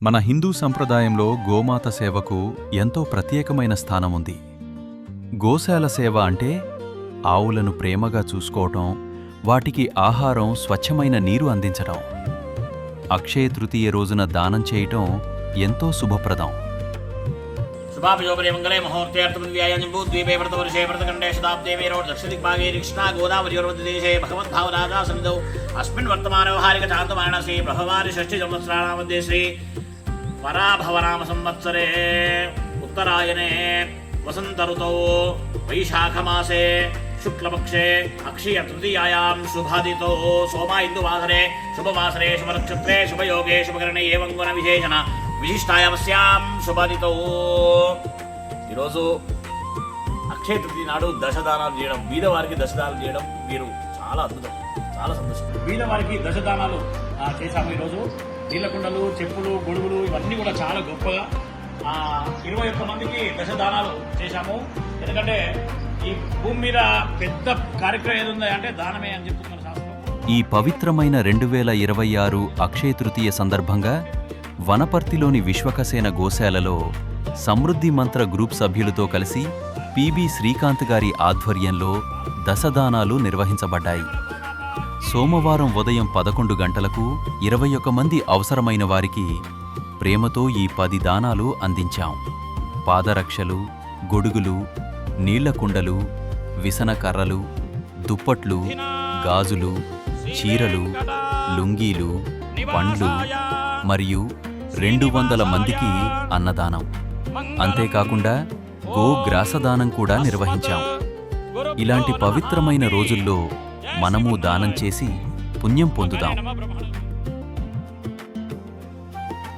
మన హిందూ సంప్రదాయంలో గోమాత సేవకు ఎంతో ప్రత్యేకమైన స్థానముంది. గోశాల సేవ అంటే ఆవులను ప్రేమగా చూసుకోవటం, వాటికి ఆహారం, స్వచ్ఛమైన నీరు అందించటం. అక్షయ తృతీయ రోజున దానం చేయటం ఎంతో శుభప్రదం. शुभाभियोपरि मंगले मुहूर्तेऽर्थमन्व्यायाजम्बूद्वीपे व्रतवर्षे व्रतखण्डे शताब्दे वेरोड दक्षिणदिग्भागे कृष्णा गोदावरीयोर्वदेशे भगवद्भावनादा सन्निधौ अस्मिन् वर्तमानव्यवहारिकचान्तमानसि प्रभवारि षष्ठिसंवत्सराणां मध्ये श्री पराभवनाम संवत्सरे उत्तरायणे वसन्तऋतौ वैशाखमासे शुक्लपक्षे अक्षय तृतीयायां शुभादितौ सोमा इन्दुवासरे शुभवासरे शुभनक्षत्रे शुभयोगे शुभकरणे एवं गुणविशेषण విశిష్టాయామస్యాం శుభాదితో. ఈరోజు అక్షయ తృతీయ నాడు దశదానాలు చేయడం, బీదవారికి దశదానాలు చేయడం మీరు చాలా అద్భుతం, చాలా సంతోషం. బీదవారికి దశదానాలు చేశాము. ఈరోజు నీళ్ళకుండలు, చెప్పులు, గొడుగులు ఇవన్నీ కూడా చాలా గొప్పగా 21 మందికి దశదానాలు చేశాము. ఎందుకంటే ఈ భూమి మీద పెద్ద కార్యక్రమం ఏదుంది అంటే దానమే అని చెప్తున్నారు శాస్త్రం. ఈ పవిత్రమైన 2026 అక్షయ తృతీయ సందర్భంగా వనపర్తిలోని విశ్వకసేన గోశాలలో సమృద్ధి మంత్ర గ్రూప్ సభ్యులతో కలిసి పిబి శ్రీకాంత్ గారి ఆధ్వర్యంలో దశదానాలు నిర్వహించబడ్డాయి. సోమవారం ఉదయం 11 గంటలకు 21 మంది అవసరమైన వారికి ప్రేమతో ఈ 10 దానాలు అందించాం. పాదరక్షలు, గొడుగులు, నీళ్లకుండలు, విసనకర్రలు, దుప్పట్లు, గాజులు, చీరలు, లుంగీలు, పండ్లు మరియు 200 మందికి అన్నదానం. అంతేకాకుండా గోగ్రాసదానం కూడా నిర్వహించాం. ఇలాంటి పవిత్రమైన రోజుల్లో మనము దానం చేసి పుణ్యం పొందుదాం.